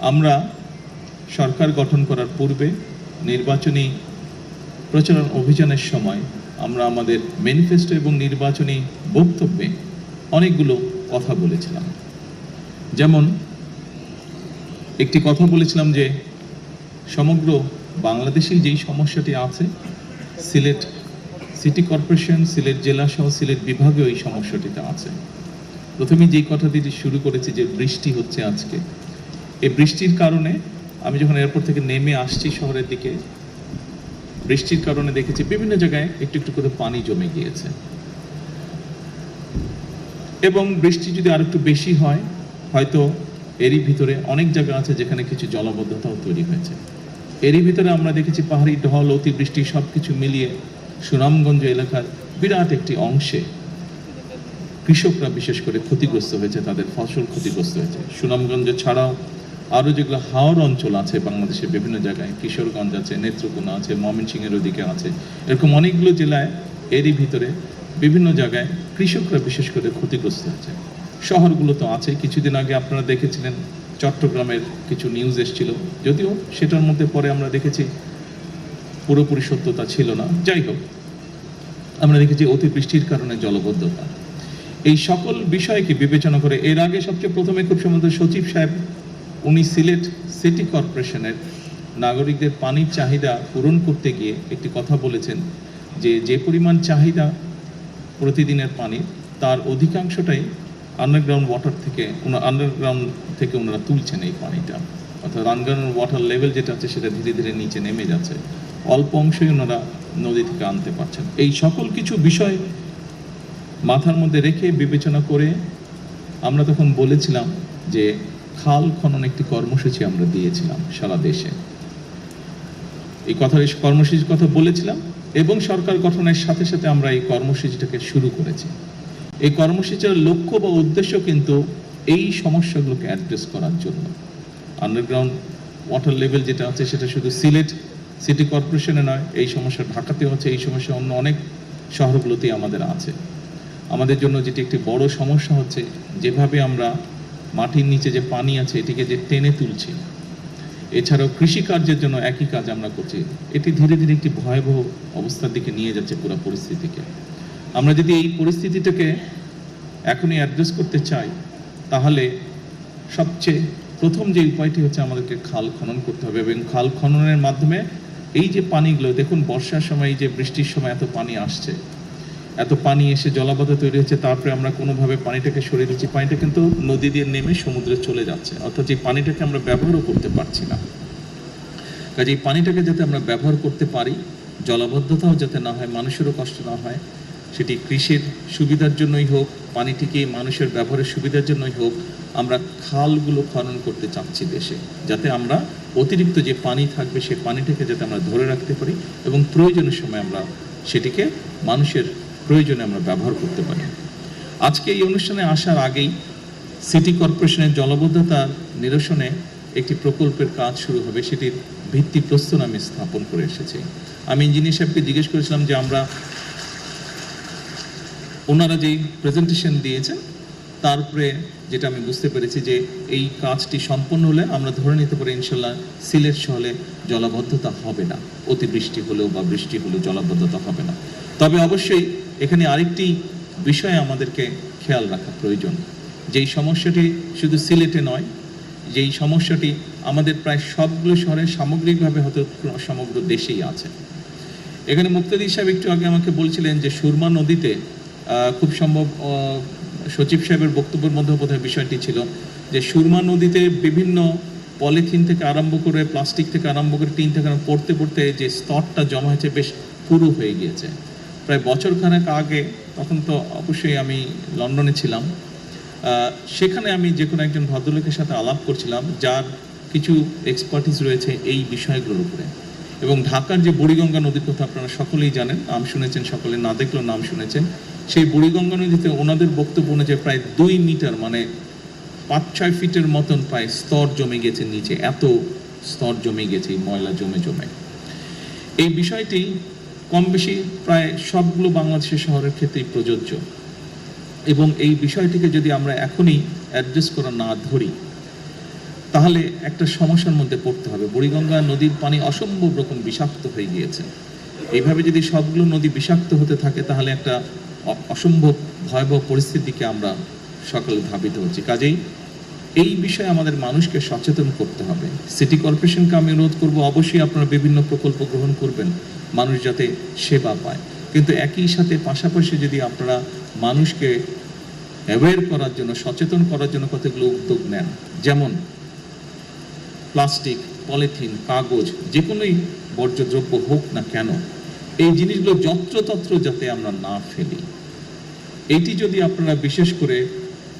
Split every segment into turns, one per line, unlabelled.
আমরা সরকার গঠন করার পূর্বে নির্বাচনী প্রচারণ অভিযানের সময় আমরা আমাদের ম্যানিফেস্টো এবং নির্বাচনী বক্তব্যে অনেকগুলো কথা বলেছিলাম। যেমন একটি কথা বলেছিলাম যে সমগ্র বাংলাদেশে যেই সমস্যাটি আছে, সিলেট সিটি কর্পোরেশন, সিলেট জেলা সহ সিলেট বিভাগেও এই সমস্যাটিতে আছে। প্রথমে যেই কথাটি শুরু করেছি যে বৃষ্টি হচ্ছে আজকে, এই বৃষ্টির কারণে আমি যখন এয়ারপোর্ট থেকে নেমে আসছি শহরের দিকে, বৃষ্টির কারণে দেখেছি বিভিন্ন জায়গায় একটু একটু করে পানি জমে গিয়েছে, এবং বৃষ্টি যদি আর একটু বেশি হয় হয়তো এরই ভিতরে অনেক জায়গা আছে যেখানে কিছু জলাবদ্ধতাও তৈরি হয়েছে। এরই ভিতরে আমরা দেখেছি পাহাড়ি ঢল, অতিবৃষ্টি সবকিছু মিলিয়ে সুনামগঞ্জ এলাকার বিরাট একটি অংশে কৃষকরা বিশেষ করে ক্ষতিগ্রস্ত হয়েছে, তাদের ফসল ক্ষতিগ্রস্ত হয়েছে। সুনামগঞ্জ ছাড়াও আরও যেগুলো হাওড় অঞ্চল আছে বাংলাদেশের বিভিন্ন জায়গায়, কিশোরগঞ্জ আছে, নেত্রকোনা আছে, ময়মনসিংহের ওদিকে আছে, এরকম অনেকগুলো জেলায় এরই ভিতরে বিভিন্ন জায়গায় কৃষকরা বিশেষ করে ক্ষতিগ্রস্ত হয়েছে। শহরগুলো তো আছে, কিছুদিন আগে আপনারা দেখেছিলেন চট্টগ্রামের কিছু নিউজ এসেছিল, যদিও সেটার মধ্যে পরে আমরা দেখেছি পুরোপুরি সত্যতা ছিল না। যাই হোক, আমরা দেখেছি অতিবৃষ্টির কারণে জলবদ্ধতা। এই সকল বিষয়কে বিবেচনা করে এর আগে সবচেয়ে প্রথমে খুব সম্ভবত সচিব সাহেব উনি সিলেট সিটি কর্পোরেশনের নাগরিকদের পানির চাহিদা পূরণ করতে গিয়ে একটি কথা বলেছেন যে পরিমাণ চাহিদা প্রতিদিনের পানির, তার অধিকাংশটাই আন্ডারগ্রাউন্ড থেকে ওনারা তুলছেন এই পানিটা, অর্থাৎ আন্ডারগ্রাউন্ড ওয়াটার লেভেল যেটা আছে সেটা ধীরে ধীরে নিচে নেমে যাচ্ছে, অল্প অংশই ওনারা নদী থেকে আনতে পারছেন। এই সকল কিছু বিষয় মাথার মধ্যে রেখে বিবেচনা করে আমরা তখন বলেছিলাম যে খাল খনন একটি কর্মসূচি আমরা দিয়েছিলাম সারা দেশে। এই কর্মসূচির কথা বলেছিলাম এবং সরকার গঠনের সাথে সাথে আমরা এই কর্মসূচিটাকে শুরু করেছি। এই কর্মসূচির লক্ষ্য বা উদ্দেশ্য কিন্তু এই সমস্যাগুলোকে অ্যাড্রেস করার জন্য। আন্ডারগ্রাউন্ড ওয়াটার লেভেল যেটা আছে সেটা শুধু সিলেট সিটি কর্পোরেশনে নয়, এই সমস্যা ঢাকাতেও আছে, এই সমস্যা অন্য অনেক শহরগুলোতেই আমাদের আছে। আমাদের জন্য যেটি একটি বড় সমস্যা হচ্ছে, যেভাবে আমরা মাটির নিচে যে পানি আছে এটিকে যে টেনে তুলছি, এছাড়াও কৃষিকার্যের জন্য একই কাজ আমরা করছি, এটি ধীরে ধীরে একটি ভয়াবহ অবস্থার দিকে নিয়ে যাচ্ছে পুরো পরিস্থিতিকে। আমরা যদি এই পরিস্থিতিটাকে এখনই অ্যাড্রেস করতে চাই, তাহলে সবচেয়ে প্রথম যে উপায়টি হচ্ছে আমাদেরকে খাল খনন করতে হবে, এবং খাল খননের মাধ্যমে এই যে পানিগুলো, দেখুন বর্ষার সময় যে বৃষ্টির সময় এত পানি আসছে, এত পানি এসে জলাবদ্ধ তৈরি হচ্ছে, তারপরে আমরা কোনোভাবে পানিটাকে সরিয়ে দিচ্ছি, পানিটা কিন্তু নদী দিয়ে নেমে সমুদ্রে চলে যাচ্ছে, অর্থাৎ এই পানিটাকে আমরা ব্যবহারও করতে পারছি না। কাজে এই পানিটাকে যাতে আমরা ব্যবহার করতে পারি, জলাবদ্ধতাও যাতে না হয়, মানুষেরও কষ্ট না হয়, সেটি কৃষির সুবিধার জন্যই হোক, পানিটিকে মানুষের ব্যবহারের সুবিধার জন্যই হোক, আমরা খালগুলো খনন করতে চাচ্ছি দেশে, যাতে আমরা অতিরিক্ত যে পানি থাকবে সেই পানিটাকে যাতে আমরা ধরে রাখতে পারি এবং প্রয়োজনের সময় আমরা সেটিকে মানুষের প্রয়োজনে আমরা ব্যবহার করতে পারি। আজকে এই অনুষ্ঠানে আসার আগেই সিটি কর্পোরেশনের জলাবদ্ধতা নিরসনে একটি প্রকল্পের কাজ শুরু হবে, সেটির ভিত্তিপ্রস্তর আমি স্থাপন করে এসেছি। আমি ইঞ্জিনিয়ার সাহেবকে জিজ্ঞেস করেছিলাম যে ওনারা যেই প্রেজেন্টেশন দিয়েছেন তারপরে যেটা আমি বুঝতে পেরেছি যে এই কাজটি সম্পন্ন হলে আমরা ধরে নিতে পারি ইনশাল্লাহ সিলেট শহরে জলাবদ্ধতা হবে না, অতিবৃষ্টি হলেও বা বৃষ্টি হলেও জলাবদ্ধতা হবে না। তবে অবশ্যই এখানে আরেকটি বিষয় আমাদেরকে খেয়াল রাখা প্রয়োজন, যেই সমস্যাটি শুধু সিলেটে নয়, যেই সমস্যাটি আমাদের প্রায় সবগুলো শহরে সামগ্রিকভাবে হয়তো সমগ্র দেশেই আছে। এখানে মুক্তাদি সাহেব একটু আগে আমাকে বলছিলেন যে সুরমা নদীতে খুব সম্ভব সচিব সাহেবের বক্তব্যের মধ্যে বোধহয় বিষয়টি ছিল যে সুরমা নদীতে বিভিন্ন পলিথিন থেকে আরম্ভ করে, প্লাস্টিক থেকে আরম্ভ করে, টিন থেকে পড়তে পড়তে যে স্তরটা জমা হয়েছে বেশ পুরু হয়ে গিয়েছে। প্রায় বছরখানেক আগে, তখন তো অবশ্যই আমি লন্ডনে ছিলাম, সেখানে আমি যে কোনো একজন ভদ্রলোকের সাথে আলাপ করছিলাম যার কিছু এক্সপার্টিস রয়েছে এই বিষয়গুলোর উপরে। এবং ঢাকার যে বুড়িগঙ্গা নদীর কথা আপনারা সকলেই জানেন, নাম শুনেছেন, সকলে না দেখলেও নাম শুনেছেন। সেই বুড়িগঙ্গা নদীতে ওনাদের বক্তব্য অনুযায়ী প্রায় 2 মিটার মানে 5-6 ফিটের মতন প্রায় স্তর জমে গেছে নিচে, এত স্তর জমে গেছে ময়লা জমে জমে। এই বিষয়টি কম বেশি প্রায় সবগুলো বাংলাদেশের শহরের ক্ষেত্রেই প্রযোজ্য, এবং এই বিষয়টিকে যদি আমরা এখনই অ্যাড্রেস করা না ধরি তাহলে একটা সমস্যার মধ্যে পড়তে হবে। বুড়িগঙ্গা নদীর পানি অসম্ভব রকম বিষাক্ত হয়ে গিয়েছে। এইভাবে যদি সবগুলো নদী বিষাক্ত হতে থাকে তাহলে একটা অসম্ভব ভয়াবহ পরিস্থিতিকে আমরা সকালে ধাবিত হচ্ছি। কাজেই এই বিষয়ে আমাদের মানুষকে সচেতন করতে হবে। সিটি কর্পোরেশনকে আমি অনুরোধ করব, অবশ্যই আপনারা বিভিন্ন প্রকল্প গ্রহণ করবেন মানুষ যাতে সেবা পায়, কিন্তু একই সাথে পাশাপাশি যদি আপনারা মানুষকে অ্যাওয়্যার করার জন্য, সচেতন করার জন্য কতগুলো উদ্যোগ নেন, যেমন প্লাস্টিক, পলিথিন, কাগজ, যে কোনোই বর্জ্যদ্রব্য হোক না কেন, এই জিনিসগুলো যত্রতত্র যাতে আমরা না ফেলি। এইটি যদি আপনারা বিশেষ করে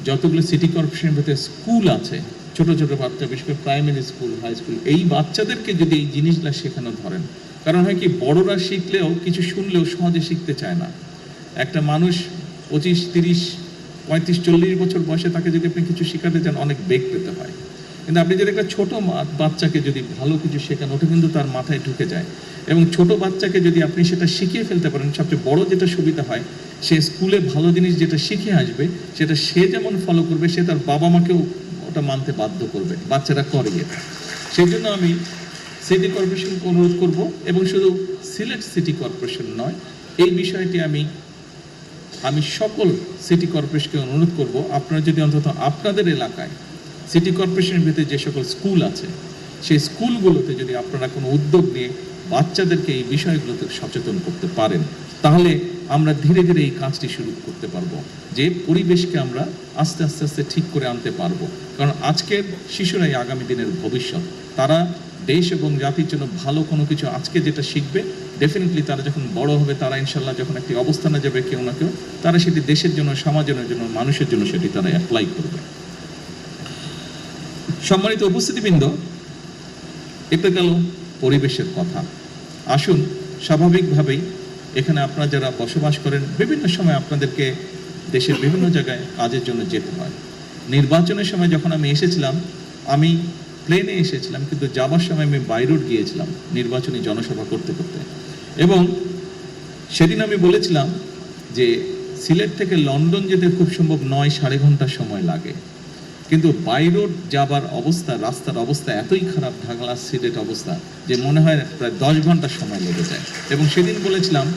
যতগুলো সিটি কর্পোরেশনের ভেতরে স্কুল আছে, ছোট ছোট বাচ্চা, বিশেষ করে প্রাইমারি স্কুল, হাই স্কুল, এই বাচ্চাদেরকে যদি এই জিনিসগুলো শেখানো ধরেন, কারণ হয় কি, বড়রা শিখলেও কিছু শুনলেও সহজে শিখতে চায় না। একটা মানুষ 25, 30, 35, 40 বছর বয়সে তাকে যদি আপনি কিছু শেখাতে চান অনেক বেগ পেতে হয়, কিন্তু আপনি যদি একটা ছোট বাচ্চাকে যদি ভালো কিছু শেখান, ওটা কিন্তু তার মাথায় ঢুকে যায়। এবং ছোট বাচ্চাকে যদি আপনি সেটা শিখিয়ে ফেলতে পারেন, সবচেয়ে বড় যেটা সুবিধা হয়, সে স্কুলে ভালো জিনিস যেটা শিখে আসবে সেটা সে যেমন ফলো করবে, সে তার বাবা মাকেও ওটা মানতে বাধ্য করবে। বাচ্চারা করে এটা। সেই জন্য আমি সিটি কর্পোরেশনকে অনুরোধ করব, এবং শুধু সিলেট সিটি কর্পোরেশন নয়, এই বিষয়টি আমি সকল সিটি কর্পোরেশনকে অনুরোধ করব, আপনারা যদি অন্তত আপনাদের এলাকায় সিটি কর্পোরেশনের ভিতরে যে সকল স্কুল আছে, সেই স্কুলগুলোতে যদি আপনারা কোনো উদ্যোগ নিয়ে বাচ্চাদেরকে এই বিষয়গুলোতে সচেতন করতে পারেন, তাহলে আমরা ধীরে ধীরে এই কাজটি শুরু করতে পারবো, যে পরিবেশকে আমরা আস্তে আস্তে আস্তে ঠিক করে আনতে পারবো। কারণ আজকের শিশুরাই আগামী দিনের ভবিষ্যৎ। তারা দেশ এবং জাতির জন্য ভালো কোনো কিছু আজকে যেটা শিখবে, ডেফিনেটলি তারা যখন বড় হবে, তারা ইনশাল্লাহ যখন একটি অবস্থানে যাবে কেউ না কেউ, তারা সেটি দেশের জন্য, সমাজের জন্য, মানুষের জন্য সেটি তারা অ্যাপ্লাই করবে। সম্মানিত উপস্থিতিবৃন্দ, এটা গেল পরিবেশের কথা। আসুন, স্বাভাবিকভাবেই এখানে আপনারা যারা বসবাস করেন, বিভিন্ন সময় আপনাদেরকে দেশের বিভিন্ন জায়গায় কাজের জন্য যেতে হয়। নির্বাচনের সময় যখন আমি এসেছিলাম, আমি প্লেনে এসেছিলাম, কিন্তু যাবার সময় আমি বাই রোড গিয়েছিলাম নির্বাচনী জনসভা করতে করতে। এবং সেদিন আমি বলেছিলাম যে সিলেট থেকে লন্ডন যেতে খুব সম্ভব 9-9.5 ঘন্টা সময় লাগে, কিন্তু বাই রোড যাবার অবস্থা, রাস্তার অবস্থা এতই খারাপ, ঢাকা সিলেট অবস্থা, যে মনে হয় প্রায় 10 ঘন্টা সময় লেগে যায়। এবং সেদিন বলেছিলাম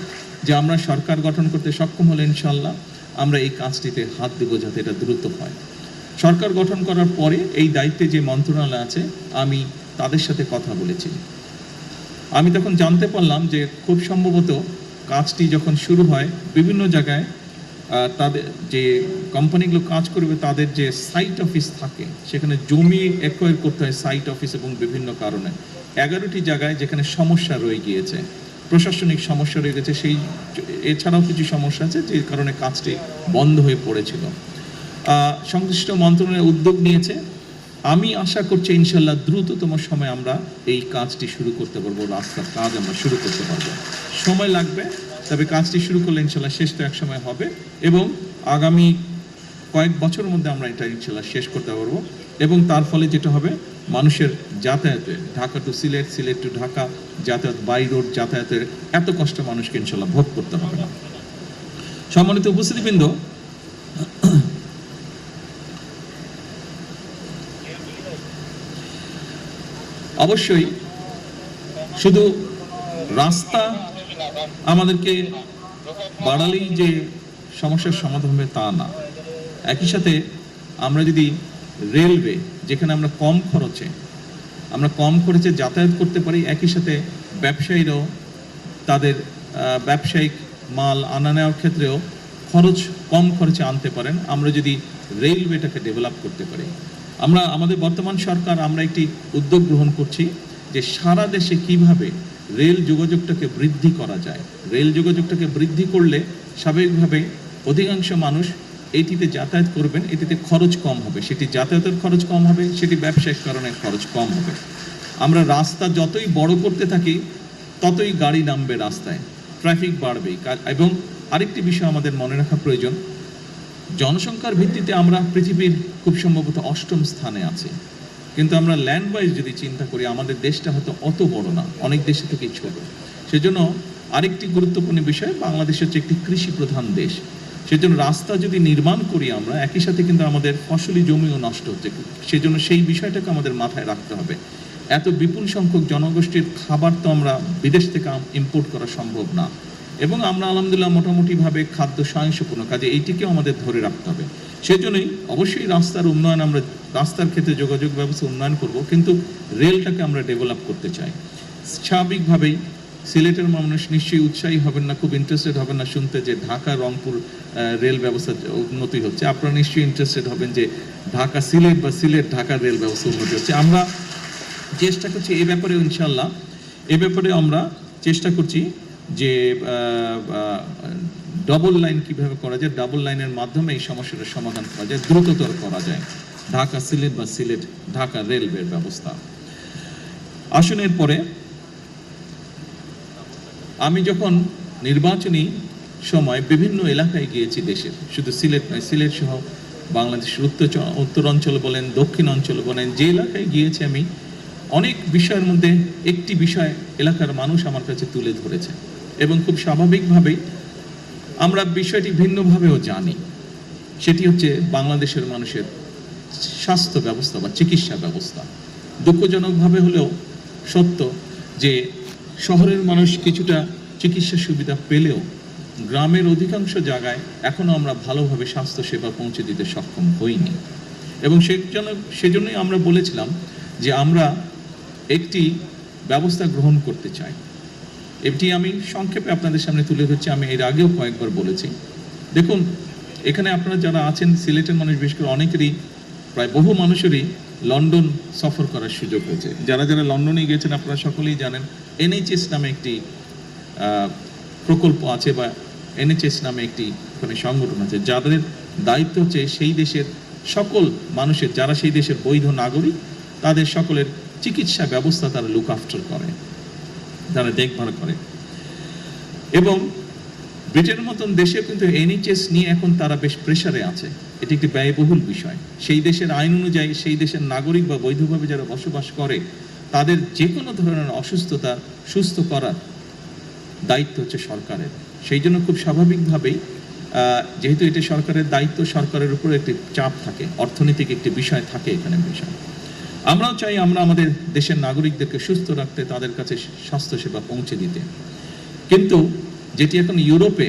যে আমরা সরকার গঠন করতে সক্ষম হলে ইনশাল্লাহ আমরা এই কাজটিতে হাত দেব যাতে এটা দ্রুত হয়। সরকার গঠন করার পরে এই দায়িত্বে যে মন্ত্রণালয় আছে, আমি তাদের সাথে কথা বলেছি। আমি তখন জানতে পারলাম যে খুব সম্ভবত কাজটি যখন শুরু হয়, বিভিন্ন জায়গায় তাদের যে কোম্পানিগুলো কাজ করবে, তাদের যে সাইট অফিস থাকে, সেখানে জমি অ্যাকোয়ার করতে হয় সাইট অফিস, এবং বিভিন্ন কারণে 11টি জায়গায় যেখানে সমস্যা রয়ে গিয়েছে, প্রশাসনিক সমস্যা রয়ে গেছে, সেই এছাড়াও কিছু সমস্যা আছে যে কারণে কাজটি বন্ধ হয়ে পড়েছিল। সংশ্লিষ্ট মন্ত্রণালয় উদ্যোগ নিয়েছে। আমি আশা করছি ইনশাল্লাহ দ্রুততম সময়ে আমরা এই কাজটি শুরু করতে পারবো, রাস্তার কাজ আমরা শুরু করতে পারবো। সময় লাগবে, তবে কাজটি শুরু করলে ইনশাল্লাহ শেষ তো এক সময় হবে, এবং আগামী কয়েক বছরের মধ্যে আমরা এটা ইনশাল্লাহ শেষ করতে পারবো। এবং তার ফলে যেটা হবে, মানুষের যাতায়াতে, ঢাকা টু সিলেট, সিলেট টু ঢাকা যাতায়াত, বাই রোড যাতায়াতের এত কষ্ট মানুষকে ইনশাল্লাহ ভোগ করতে হবে না। সম্মানিত উপস্থিতিবৃন্দ, অবশ্যই শুধু রাস্তা আমাদেরকে বাড়ালেই যে সমস্যার সমাধান হবে তা না। একই সাথে আমরা যদি রেলওয়ে, যেখানে আমরা কম খরচে যাতায়াত করতে পারি, একই সাথে ব্যবসায়ীরাও তাদের ব্যবসায়িক মাল আনা নেওয়ার ক্ষেত্রেও কম খরচে আনতে পারেন, আমরা যদি রেলওয়েটাকে ডেভেলপ করতে পারি। আমাদের বর্তমান সরকার, আমরা একটি উদ্যোগ গ্রহণ করছি যে সারা দেশে কিভাবে রেল যোগাযোগটাকে বৃদ্ধি করা যায়। রেল যোগাযোগটাকে বৃদ্ধি করলে স্বাভাবিকভাবে অধিকাংশ মানুষ এটিতে যাতায়াত করবেন, এটিতে খরচ কম হবে, সেটি যাতায়াতের খরচ কম হবে, সেটি ব্যবসায়িক কারণে খরচ কম হবে। আমরা রাস্তা যতই বড় করতে থাকি, ততই গাড়ি নামবে রাস্তায়, ট্রাফিক বাড়বেই। এবং আরেকটি বিষয় আমাদের মনে রাখা প্রয়োজন, জনসংখ্যার ভিত্তিতে আমরা পৃথিবীর খুব সম্ভবত 8ম স্থানে আছি, কিন্তু আমরা ল্যান্ড ওয়াইজ যদি চিন্তা করি, আমাদের দেশটা হয়তো অত বড় না, অনেক দেশের থেকেই ছোট। সেজন্য আরেকটি গুরুত্বপূর্ণ বিষয়, বাংলাদেশ হচ্ছে একটি কৃষি প্রধান দেশ। সেজন্য রাস্তা যদি নির্মাণ করি আমরা, একই সাথে কিন্তু আমাদের ফসলি জমিও নষ্ট হচ্ছে, সেজন্য সেই বিষয়টাকে আমাদের মাথায় রাখতে হবে। এত বিপুল সংখ্যক জনগোষ্ঠীর খাবার তো আমরা বিদেশ থেকে ইম্পোর্ট করা সম্ভব না, এবং আমরা আলহামদুলিল্লাহ মোটামুটিভাবে খাদ্য স্বয়ংসম্পূর্ণ, কাজে এইটিকেও আমাদের ধরে রাখতে হবে। সেজন্যই অবশ্যই রাস্তার উন্নয়ন, আমরা রাস্তার ক্ষেত্রে যোগাযোগ ব্যবস্থা উন্নয়ন করব, কিন্তু রেলটাকে আমরা ডেভেলপ করতে চাই। স্বাভাবিকভাবেই সিলেটের মানুষ নিশ্চয়ই উৎসাহী হবেন না, খুব ইন্টারেস্টেড হবেন না শুনতে যে ঢাকা রংপুর রেল ব্যবস্থা উন্নতি হচ্ছে। আপনারা নিশ্চয়ই ইন্টারেস্টেড হবেন যে ঢাকা সিলেট বা সিলেট ঢাকা রেল ব্যবস্থা উন্নতি হচ্ছে। আমরা চেষ্টা করছি এই ব্যাপারে, ইনশাল্লাহ এ ব্যাপারে আমরা চেষ্টা করছি যে ডবল লাইন কিভাবে করা যায়, ডাবল লাইনের মাধ্যমে এই সমস্যাটার সমাধান করা যায়, দ্রুততর করা যায় ঢাকা সিলেট বা সিলেট ঢাকা রেলওয়ের ব্যবস্থা। আসুন এরপরে, আমি যখন নির্বাচনী সময় বিভিন্ন এলাকায় গিয়েছি দেশের, শুধু সিলেট নয়, সিলেট সহ বাংলাদেশের উত্তরাঞ্চল বলেন, দক্ষিণ অঞ্চল বলেন, যে এলাকায় গিয়েছি আমি, অনেক বিষয়ের মধ্যে একটি বিষয় এলাকার মানুষ আমার কাছে তুলে ধরেছে, এবং খুব স্বাভাবিকভাবেই আমরা বিষয়টি ভিন্নভাবেও জানি। সেটি হচ্ছে বাংলাদেশের মানুষের স্বাস্থ্য ব্যবস্থা বা চিকিৎসা ব্যবস্থা। দুঃখজনকভাবে হলেও সত্য যে শহরের মানুষ কিছুটা চিকিৎসা সুবিধা পেলেও গ্রামের অধিকাংশ জায়গায় এখনও আমরা ভালোভাবে স্বাস্থ্যসেবা পৌঁছে দিতে সক্ষম হইনি, এবং সেজন্যই আমরা বলেছিলাম যে আমরা একটি ব্যবস্থা গ্রহণ করতে চাই। এটি আমি সংক্ষেপে আপনাদের সামনে তুলে ধরছি, আমি এর আগেও কয়েকবার বলেছি। দেখুন, এখানে আপনারা যারা আছেন সিলেটের মানুষ, বিশেষ করে অনেকেরই, প্রায় বহু মানুষেরই লন্ডন সফর করার সুযোগ হয়েছে। যারা যারা লন্ডনে গিয়েছেন আপনারা সকলেই জানেন NHS নামে একটি প্রকল্প আছে, বা NHS নামে একটি ওখানে সংগঠন আছে, যাদের দায়িত্ব হচ্ছে সেই দেশের সকল মানুষের, যারা সেই দেশের বৈধ নাগরিক, তাদের সকলের চিকিৎসা ব্যবস্থা তারা লুক আফটার করে, তারা দেখভাল করে। এবং ব্রিটেনের মতন দেশে কিন্তু NHS নিয়ে এখন তারা বেশ প্রেসারে আছে, এটি একটি ব্যয়বহুল বিষয়। সেই দেশের আইন অনুযায়ী সেই দেশের নাগরিক বা বৈধভাবে যারা বসবাস করে, তাদের যে কোনো ধরনের অসুস্থতা সুস্থ করার দায়িত্ব হচ্ছে সরকারের। সেই জন্য খুব স্বাভাবিকভাবেই, যেহেতু এটা সরকারের দায়িত্ব, সরকারের উপর একটি চাপ থাকে, অর্থনৈতিক একটি বিষয় থাকে এখানে বিষয়। আমরাও চাই আমরা আমাদের দেশের নাগরিকদেরকে সুস্থ রাখতে, তাদের কাছে স্বাস্থ্যসেবা পৌঁছে দিতে। কিন্তু যেটি এখন ইউরোপে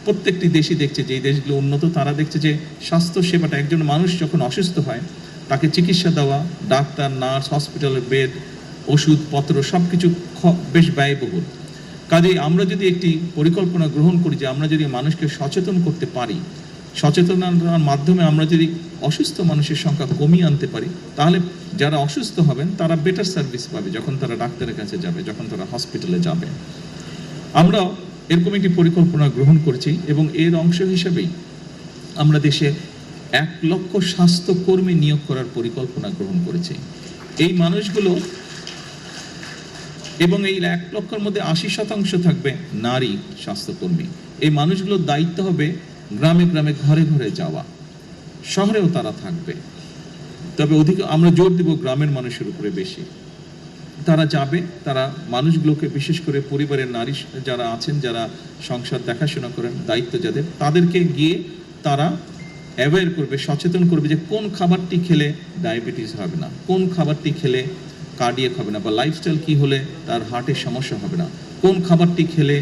প্রত্যেকটি দেশই দেখছে, যেই দেশগুলো উন্নত তারা দেখছে যে স্বাস্থ্যসেবাটা, একজন মানুষ যখন অসুস্থ হয় তাকে চিকিৎসা দেওয়া, ডাক্তার, নার্স, হসপিটালের বেড, ওষুধপত্র সব কিছু বেশ ব্যয়বহুল। কাজেই আমরা যদি একটি পরিকল্পনা গ্রহণ করি যে আমরা যদি মানুষকে সচেতন করতে পারি, সচেতনতার মাধ্যমে আমরা যদি অসুস্থ মানুষের সংখ্যা কমিয়ে আনতে পারি, তাহলে যারা অসুস্থ হবেন তারা বেটার সার্ভিস পাবে যখন তারা ডাক্তারের কাছে যাবে, যখন তারা হসপিটালে যাবে। আমরা এরকম একটি পরিকল্পনা গ্রহণ করছি, এবং এর অংশ হিসেবেই আমরা দেশে 1 লক্ষ স্বাস্থ্যকর্মী নিয়োগ করার পরিকল্পনা গ্রহণ করেছি। এই মানুষগুলো, এবং এই 1 লক্ষের মধ্যে 80% থাকবে নারী স্বাস্থ্যকর্মী। এই মানুষগুলোর দায়িত্ব হবে গ্রামে গ্রামে, ঘরে ঘরে যাওয়া। শহরেও তারা থাকবে, তবে আমরা জোর দিব গ্রামের মানুষের উপরে বেশি। তারা যাবে, তারা মানুষগুলোকে, বিশেষ করে পরিবারের নারী যারা আছেন, যারা সংসার দেখাশোনা করেন, দায়িত্ব যাদের, তাদেরকে গিয়ে তারা অ্যাওয়্যার করবে, সচেতন করবে যে কোন খাবারটি খেলে ডায়াবেটিস হবে না, কোন খাবারটি খেলে কার্ডিয়াক হবে না, বা লাইফস্টাইল কি হলে তার হার্টের সমস্যা হবে না, কোন খাবারটি খেলে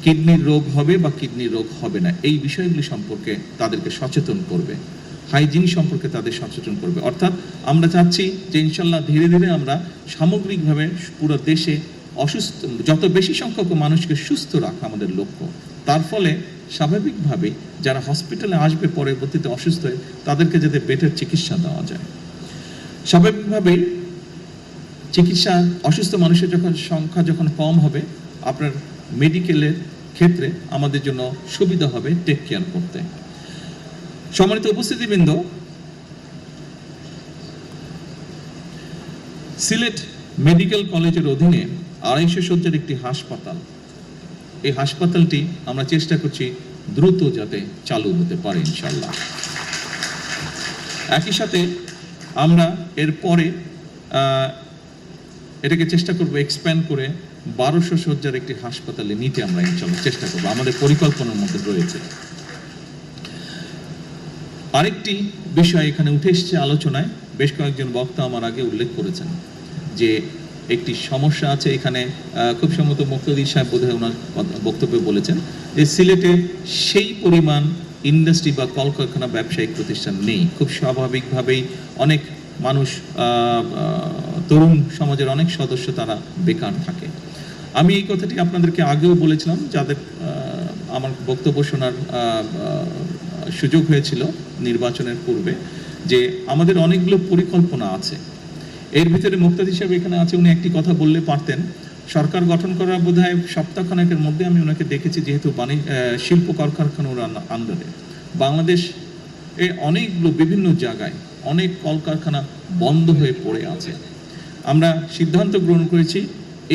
কিডনির রোগ হবে বা কিডনির রোগ হবে না। এই বিষয়গুলি সম্পর্কে তাদেরকে সচেতন করবে, হাইজিন সম্পর্কে তাদের সচেতন করবে। অর্থাৎ আমরা চাচ্ছি যে ইনশাল্লাহ ধীরে ধীরে আমরা সামগ্রিকভাবে পুরো দেশে যত বেশি সংখ্যক মানুষকে সুস্থ রাখা আমাদের লক্ষ্য। তার ফলে স্বাভাবিকভাবে যারা হসপিটালে আসবে পরবর্তীতে অসুস্থ হয়ে, তাদেরকে যাতে বেটার চিকিৎসা দেওয়া যায়। স্বাভাবিকভাবেই চিকিৎসা, অসুস্থ মানুষের সংখ্যা যখন কম হবে, আপনার মেডিকেলের ক্ষেত্রে আমাদের জন্য সুবিধা হবে টেক কেয়ার করতে। সম্মানিত উপস্থিতিবৃন্দ, সিলেট মেডিকেল কলেজের অধীনে 250 শয্যার একটি হাসপাতাল, এই হাসপাতালটি আমরা চেষ্টা করছি দ্রুত যাতে চালু হতে পারে ইনশাল্লাহ। একই সাথে আমরা এরপরে এটাকে চেষ্টা করব এক্সপ্যান্ড করে 1200 শয্যার একটি হাসপাতালে নিতে আমরা ইনশাল্লাহ চেষ্টা করব, আমাদের পরিকল্পনার মধ্যে রয়েছে। আরেকটি বিষয় এখানে উঠে এসেছে আলোচনায়, বেশ কয়েকজন বক্তা আমার আগে উল্লেখ করেছেন যে একটি সমস্যা আছে এখানে, খুব সম্ভবত মুক্তাদি সাহেব বোধহয় ওনার বক্তব্যে বলেছেন যে সিলেটে সেই পরিমাণ ইন্ডাস্ট্রি বা কলকারখানা ব্যবসায়িক প্রতিষ্ঠান নেই। খুব স্বাভাবিকভাবেই অনেক মানুষ, তরুণ সমাজের অনেক সদস্য তারা বেকার থাকে। আমি এই কথাটি আপনাদেরকে আগেও বলেছিলাম, যাদের আমার বক্তব্য শোনার সুযোগ হয়েছিল নির্বাচনের পূর্বে, যে আমাদের অনেকগুলো পরিকল্পনা আছে। এর ভিতরে মুক্তাদি সাহেব এখানে আছে, উনি একটি কথা বললে পারতেন। সরকার গঠন করার বোধহয় সপ্তাহখানেকের মধ্যে আমি ওনাকে দেখেছি, যেহেতু শিল্প কলকারখানার আন্ডারে বাংলাদেশ অনেকগুলো বিভিন্ন জায়গায় অনেক কলকারখানা বন্ধ হয়ে পড়ে আছে। আমরা সিদ্ধান্ত গ্রহণ করেছি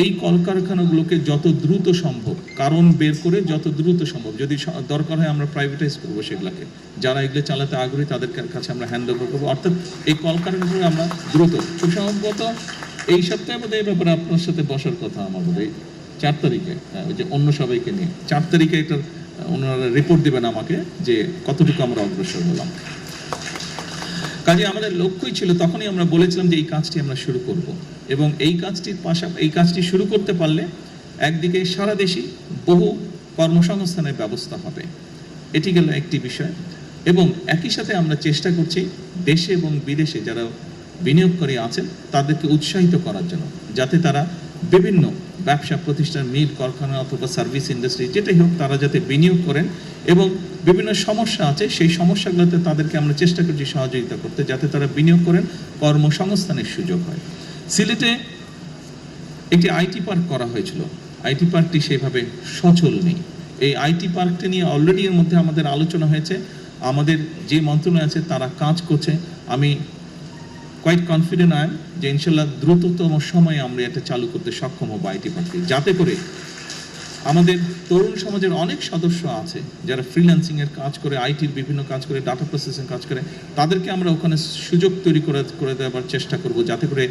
এই কলকারখানাগুলোকে যত দ্রুত সম্ভব কারণ বের করে যত দ্রুত সম্ভব, যদি দরকার হয় আমরা প্রাইভেটাইজ করবো সেগুলোকে, যারা এগুলো চালাতে আগ্রহী তাদের কাছে আমরা হ্যান্ড ওভার করবো। অর্থাৎ এই কলকারখানাগুলো আমরা দ্রুত, খুব সম্ভবত এই সপ্তাহে বোধহয় এই ব্যাপারে আপনার সাথে বসার কথা আমার বোধহয় 4 তারিখে, ওই যে অন্য সবাইকে নিয়ে 4 তারিখে একটা ওনারা রিপোর্ট দেবেন আমাকে যে কতটুকু আমরা অগ্রসর হলাম। কাজে আমাদের লক্ষ্যই ছিল, তখনই আমরা বলেছিলাম যে এই কাজটি আমরা শুরু করব, এবং এই কাজটি শুরু করতে পারলে একদিকে সারা দেশেই বহু কর্মসংস্থানের ব্যবস্থা হবে, এটি গেল একটি বিষয়। এবং একই সাথে আমরা চেষ্টা করছি দেশে এবং বিদেশে যারা বিনিয়োগকারী আছেন তাদেরকে উৎসাহিত করার জন্য, যাতে তারা বিভিন্ন ব্যবসা প্রতিষ্ঠান, মিল কারখানা অথবা সার্ভিস ইন্ডাস্ট্রি যেটাই হোক, তারা যাতে বিনিয়োগ করেন এবং বিভিন্ন সমস্যা আছে সেই সমস্যাগুলোতে তাদেরকে আমরা চেষ্টা করছি সহযোগিতা করতে, যাতে তারা বিনিয়োগ করেন, কর্মসংস্থানের সুযোগ হয়। সিলেটে একটি আইটি পার্ক করা হয়েছিল, আইটি পার্কটি সেভাবে সচল নেই। এই আইটি পার্কটি নিয়ে অলরেডি এর মধ্যে আমাদের আলোচনা হয়েছে, আমাদের যে মন্ত্রণালয় আছে তারা কাজ করছে। আমি কোয়াইট কনফিডেন্ট আই যে ইনশাল্লাহ দ্রুততম সময়ে আমরা এটা চালু করতে সক্ষম হবো আইটি পার্কটি, যাতে করে আমাদের তরুণ সমাজের অনেক সদস্য আছে যারা ফ্রিল্যান্সিংয়ের কাজ করে, আইটির বিভিন্ন কাজ করে, ডাটা প্রসেসিং কাজ করে, তাদেরকে আমরা ওখানে সুযোগ তৈরি করে দেওয়ার চেষ্টা করব, যাতে করে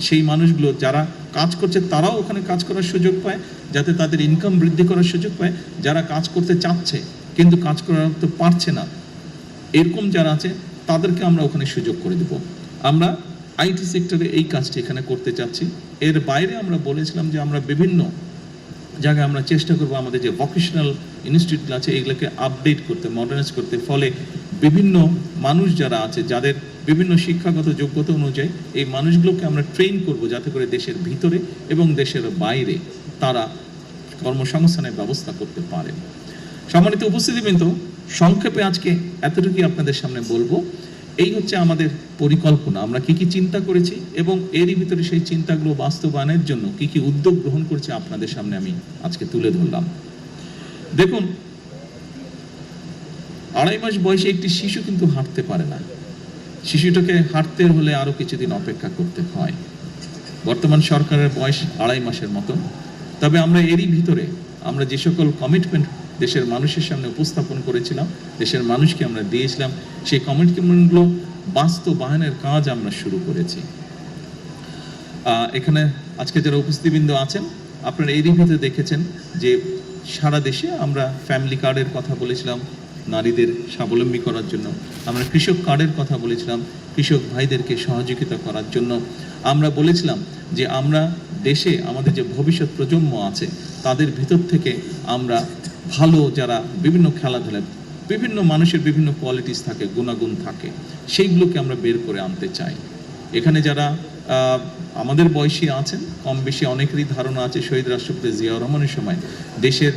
সেই মানুষগুলো যারা কাজ করছে তারাও ওখানে কাজ করার সুযোগ পায়, যাতে তাদের ইনকাম বৃদ্ধি করার সুযোগ পায়। যারা কাজ করতে চাচ্ছে কিন্তু কাজ করতে পারছে না, এরকম যারা আছে তাদেরকে আমরা ওখানে সুযোগ করে দেব। আমরা আইটি সেক্টরে এই কাজটি এখানে করতে চাচ্ছি। এর বাইরে আমরা বলেছিলাম যে আমরা বিভিন্ন জায়গায় আমরা চেষ্টা করবো আমাদের যে ভোকেশনাল ইনস্টিটিউট আছে এগুলোকে আপডেট করতে, মডার্নাইজ করতে, ফলে বিভিন্ন মানুষ যারা আছে যাদের বিভিন্ন শিক্ষাগত যোগ্যতা অনুযায়ী এই মানুষগুলোকে আমরা ট্রেন করব, যাতে করে দেশের ভিতরে এবং দেশের বাইরে তারা কর্মসংস্থানের ব্যবস্থা করতে পারেন। সম্মানিত উপস্থিতিবৃন্দ, সংক্ষেপে আজকে এতটুকুই আপনাদের সামনে বলবো। এই হচ্ছে আমাদের পরিকল্পনা, আমরা কি কি চিন্তা করেছি এবং এরই ভিতরে সেই চিন্তাগুলো বাস্তবায়নের জন্য কি কি উদ্যোগ গ্রহণ করেছি আপনাদের সামনে আমি আজকে তুলে ধরলাম। দেখুন, 2.5 মাস বয়সে একটি শিশু কিন্তু হাঁটতে পারে না, শিশুটাকে হাঁটতে হলে আরো কিছুদিন অপেক্ষা করতে হয়। বর্তমান সরকারের বয়স 2.5 মাসের মতো। তবে আমরা এরই ভিতরে আমরা যে সকল কমিটমেন্ট দেশের মানুষের সামনে উপস্থাপন করেছিলাম, দেশের মানুষকে আমরা দিয়েছিলাম, সেই কমিটমেন্টগুলো বাস্তবায়নের কাজ আমরা শুরু করেছি। এখানে আজকে যারা উপস্থিতবৃন্দ আছেন আপনারা এরই ভিতরে দেখেছেন যে সারা দেশে আমরা ফ্যামিলি কার্ডের কথা বলেছিলাম নারীদের স্বাবলম্বী করার জন্য, আমরা কৃষক কার্ডের কথা বলেছিলাম কৃষক ভাইদেরকে সহযোগিতা করার জন্য, আমরা বলেছিলাম যে আমরা দেশে আমাদের যে ভবিষ্যৎ প্রজন্ম আছে তাদের ভিতর থেকে আমরা ভালো, যারা বিভিন্ন খেলাধুলা, বিভিন্ন মানুষের বিভিন্ন কোয়ালিটিস থাকে, গুণাগুণ থাকে, সেইগুলোকে আমরা বের করে আনতে চাই। এখানে যারা আমাদের বয়সী আছেন, কম বেশি অনেকেরই ধারণা আছে শহীদ রাষ্ট্রপতি জিয়াউর রহমানের সময় দেশের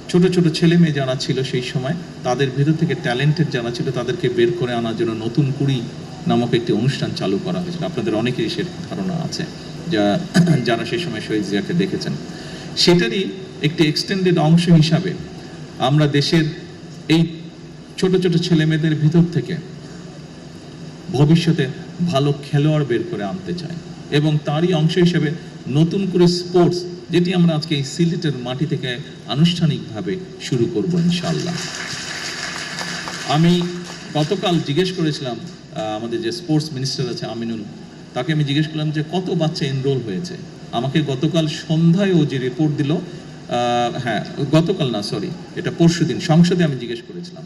ছোট ছোট ছেলে মেয়ে যারা ছিল সেই সময় তাদের ভিতর থেকে ট্যালেন্টেড যারা ছিল তাদেরকে বের করে আনার জন্য নতুন কুড়ি নামক একটি অনুষ্ঠান চালু করা হয়েছিল। আপনাদের অনেকেরই সে ধারণা আছে যারা সেই সময় শহীদ জিয়াকে দেখেছেন। সেটারই একটি এক্সটেন্ডেড অংশ হিসাবে আমরা দেশের এই ছোট ছোট ছেলে মেয়েদের ভিতর থেকে ভবিষ্যতে ভালো খেলোয়াড় বের করে আনতে চাই, এবং তারই অংশ হিসেবে নতুন করে স্পোর্টস, যেটি আমরা আজকে এই সিলেটের মাটি থেকে আনুষ্ঠানিকভাবে শুরু করব ইনশাআল্লাহ। আমি গতকাল জিজ্ঞেস করেছিলাম আমাদের যে স্পোর্টস মিনিস্টার আছে আমিনুল, তাকে আমি জিজ্ঞেস করলাম যে কত বাচ্চা এনরোল হয়েছে। আমাকে গতকাল সন্ধ্যায় ও যে রিপোর্ট দিল হ্যাঁ, গতকাল না, সরি, এটা পরশুদিন সংসদে আমি জিজ্ঞেস করেছিলাম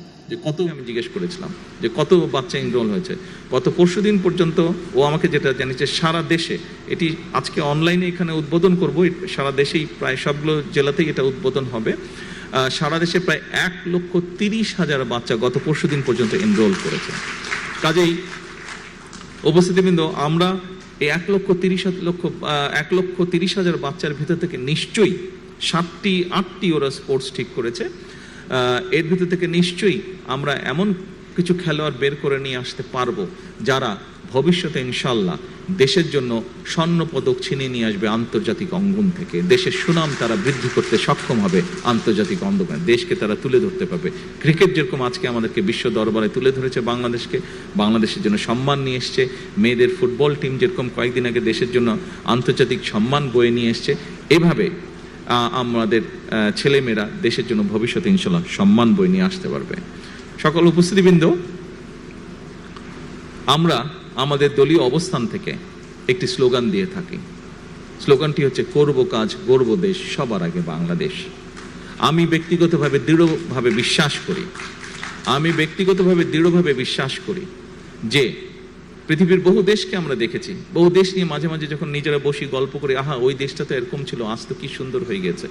যে কত বাচ্চা এনরোল হয়েছে। গত পরশুদিন পর্যন্ত ও আমাকে যেটা জানিয়েছে, সারা দেশে, এটি আজকে অনলাইনে এখানে উদ্বোধন করব, সারা দেশেই প্রায় সবগুলো জেলাতেই এটা উদ্বোধন হবে। সারা দেশে প্রায় 1,30,000 বাচ্চা গত পরশুদিন পর্যন্ত এনরোল করেছে। কাজেই উপস্থিতিবৃন্দ, আমরা এই 1,30,000 বাচ্চার ভিতর থেকে নিশ্চয়ই 7-8টি ওরা স্পোর্টস ঠিক করেছে। এর ভিতর থেকে নিশ্চয়ই আমরা এমন কিছু খেলোয়াড় বের করে নিয়ে আসতে পারবো যারা ভবিষ্যতে ইনশাল্লাহ দেশের জন্য স্বর্ণ পদক ছিনিয়ে নিয়ে আসবে আন্তর্জাতিক অঙ্গন থেকে। দেশের সুনাম তারা বৃদ্ধি করতে সক্ষম হবে আন্তর্জাতিক অঙ্গনে, দেশকে তারা তুলে ধরতে পারবে। ক্রিকেট যেরকম আজকে আমাদেরকে বিশ্ব দরবারে তুলে ধরেছে বাংলাদেশকে, বাংলাদেশের জন্য সম্মান নিয়ে এসছে, মেয়েদের ফুটবল টিম যেরকম কয়েকদিন আগে দেশের জন্য আন্তর্জাতিক সম্মান বয়ে নিয়ে এসছে, এভাবে আমাদের ছেলেমেয়েরা দেশের জন্য ভবিষ্যতে ইনশাল্লাহ সম্মান বয়ে নিয়ে আসতে পারবে। সকল উপস্থিতিবৃন্দ, আমরা আমাদের দলীয় অবস্থান থেকে একটি স্লোগান দিয়ে থাকি। স্লোগানটি হচ্ছে, করব কাজ গর্ব দেশ, সবার আগে বাংলাদেশ। আমি ব্যক্তিগতভাবে দৃঢ়ভাবে বিশ্বাস করি যে পৃথিবীর বহু দেশকে আমরা দেখেছি, বহু দেশ নিয়ে মাঝে মাঝে যখন নিজেরা বসি গল্প করি, আহা ওই দেশটা তো এরকম ছিল, আজ তো কি সুন্দর হয়ে গেছে।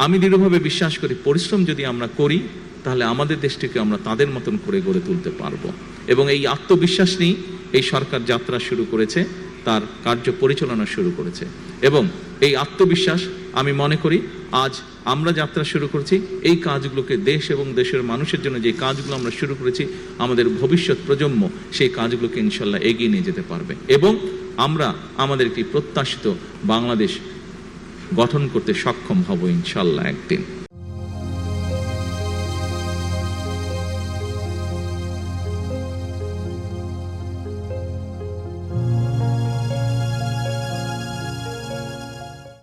আমি দৃঢ়ভাবে বিশ্বাস করি, পরিশ্রম যদি আমরা করি তাহলে আমাদের দেশটিকে আমরা তাদের মতন করে গড়ে তুলতে পারবো। এবং এই আত্মবিশ্বাস নিয়ে এই সরকার যাত্রা শুরু করেছে, তার কার্য পরিচালনা শুরু করেছে। এবং এই আত্মবিশ্বাস, আমি মনে করি আজ আমরা যাত্রা শুরু করেছি, এই কাজগুলোকে দেশ এবং দেশের মানুষের জন্য যে কাজগুলো আমরা শুরু করেছি, আমাদের ভবিষ্যৎ প্রজন্ম সেই কাজগুলোকে ইনশাল্লাহ এগিয়ে নিয়ে যেতে পারবে। এবং আমরা আমাদের একটি প্রত্যাশিত বাংলাদেশ গঠন করতে সক্ষম হব ইনশাল্লাহ একদিন।